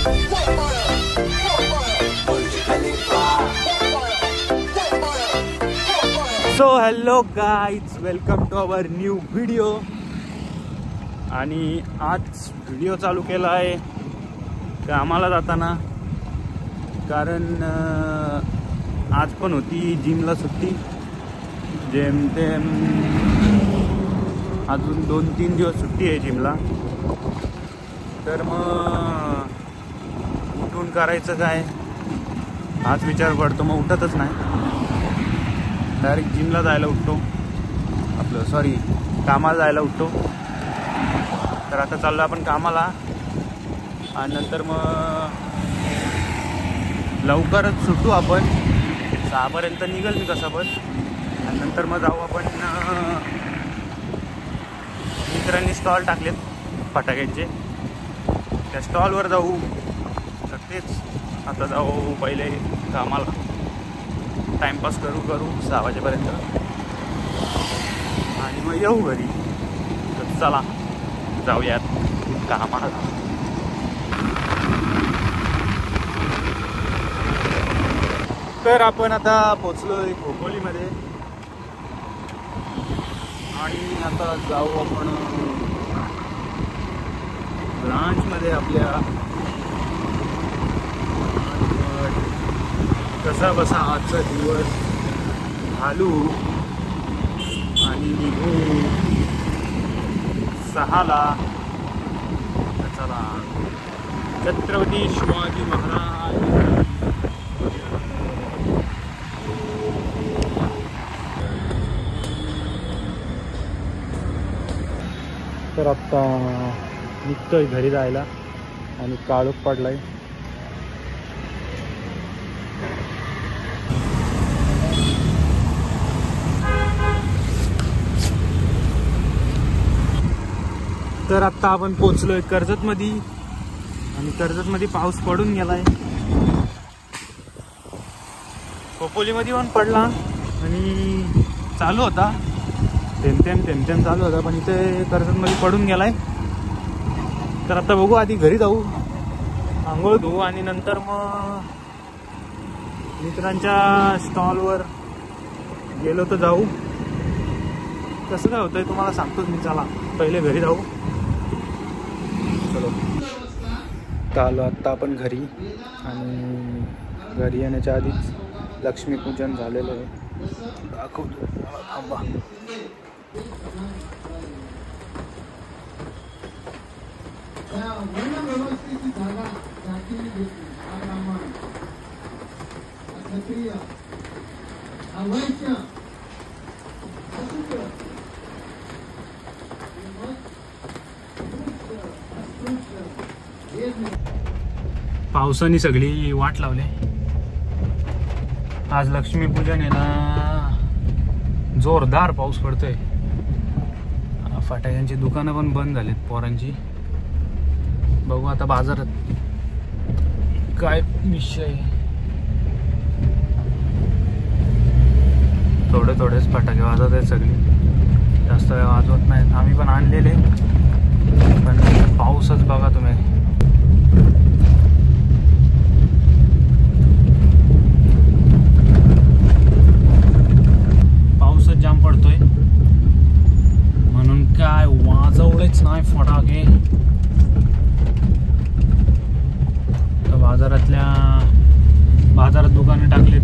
So hello guys, welcome to our new video. आणि आज video चालू केला आहे कामाला जाताना, कारण आज पण होती जिमला सुट्टी. जेमतेम अजून 2-3 दिवस सुट्टी आहे जिमला. तर मग उठून करायचं काय हाच विचार पडतो. मग उठतच नाही, डायरेक्ट जिमला जायला उठतो, कामाला जायला उठतो. तर आता चाललो आपण कामाला, आणि नंतर मग लवकरच सुटू आपण. 6पर्यंत निघेल मी कसं पण. आणि नंतर मग जाऊ आपण, मित्रांनी स्टॉल टाकलेत फटाक्यांचे, त्या स्टॉलवर जाऊ. तर तेच आता जाऊ पहिले कामाला, टाइमपास करू 6 वाजेपर्यंत, आणि मग येऊ घरी. तर चला जाऊयात कामाला. तर आपण आता पोचलोय खोपोलीमध्ये, आणि आता जाऊ आपण ब्रांचमध्ये आपल्या. कसा बसा आजचा दिवस घालू आणि निघू 6ला. चला, छत्रपती शिवाजी महाराज. तर आत्ता निघतोय घरी जायला, आणि काळोख पडलाय. तर आत्ता आपण पोचलोय कर्जतमध्ये, आणि कर्जतमध्ये पाऊस पडून गेलाय. खोपोलीमध्ये पण पडला, आणि चालू होता थेंब चालू होता, पण इथे कर्जतमध्ये पडून गेलाय. तर आता बघू, आधी घरी जाऊ, आंघोळ धुवू, आणि नंतर मग मित्रांच्या स्टॉलवर गेलो तर जाऊ. कसं काय होतंय तुम्हाला सांगतोच मी. चला पहिले घरी जाऊ. चलो, आलो आत्ता आपण घरी, आणि घरी येण्याच्या आधीच लक्ष्मीपूजन झालेलं आहे. दाखवतो थांबा. पावसाने सगळी वाट लावली. आज लक्ष्मीपूजन आहे ना, जोरदार पाऊस पडतोय. फटाक्यांची दुकानं पण बंद झालीत पोरांची. बघू आता बाजारात काय विषय. थोडेच फटाके वाजवत आहेत सगळी, जास्त वेळ वाजवत नाहीत. आम्ही पण आणलेले, पण पाऊसच बघा तुम्ही. पाऊसच जाम पडतोय, म्हणून काय वाजवलेच नाही फटाके. तर बाजारात दुकाने टाकलेत,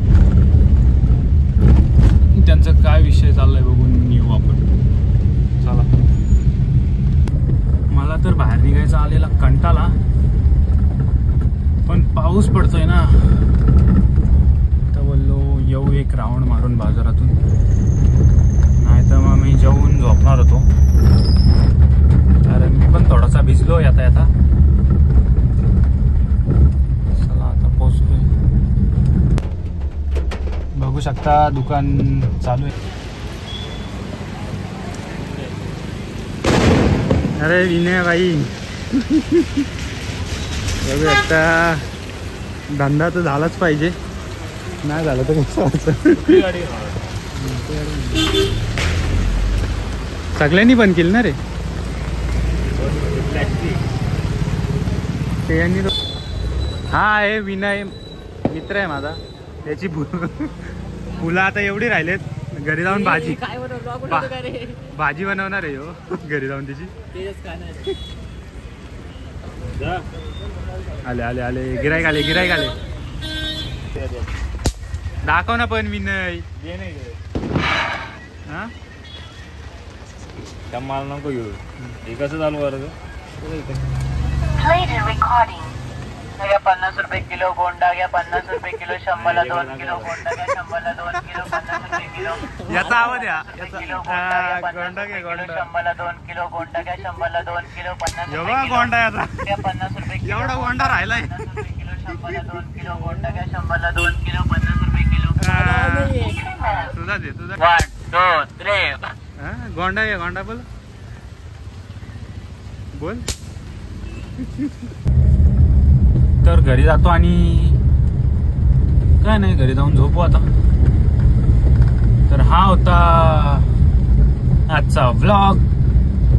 त्यांचं काय विषय चाललाय बघून येऊ आपण. चला, मला तर बाहेर निघायचा आलेला कंटाळा, पण पाऊस पडतोय ना, तर बोललो येऊ एक राऊंड मारून बाजारातून. नाही तर मग मी जेवून झोपणार होतो, कारण मी पण थोडासा भिजलो येता. चला आता पोचतोय. बघू शकता दुकान चालू आहे. अरे विनय भाई, बघू शकता धंदा तर झालाच पाहिजे, नाही झालं तर कसं व्हायचं. सगळ्यांनी बंद केली ना रे ते यांनी. हा आहे विनय मित्र आहे माझा. त्याची फुलं आता एवढी राहिलेत. घरी जाऊन भाजी भाजी बनवणार आहे हो घरी जाऊन त्याची. आले आले आले गिराईक आले. दाखव ना पण विनय. हा त्या माल नको घेऊ. हे कसं चालू वर्ग 50 रुपये किलो गोंडा घ्या 50 रुपये किलो. 100ला 2 किलो गोंडा घ्या. 100ला 2 किलो 50 रुपये किलो. याचा आवाज या गोंडा घ्या 100ला 2 किलो गोंडा घ्या. 100ला 2 किलो 50 एवढा गोंडा याचा 50 रुपये किलो. एवढा गोंडा राहिलाय. 50 रुपये किलो. 100ला 2 किलो गोंडा घ्या. 100ला 2 किलो 50 रुपये किलो. तुझा दे तुझा. 1 2 3 गोंडा बोल. तर घरी जातो आणि काय नाही घरी जाऊन झोपू आता. तर हा होता आजचा व्लॉग.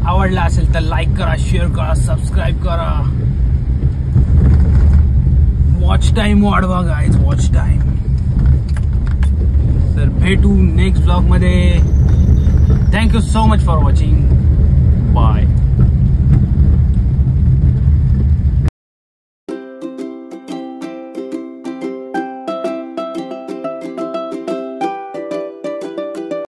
आवडला असेल तर लाईक करा, शेअर करा, सबस्क्राईब करा. वॉच टाइम वाढवा गाईज, वॉच टाइम. तर भेटू नेक्स्ट व्लॉग मध्ये. Thank you so much for watching. Bye.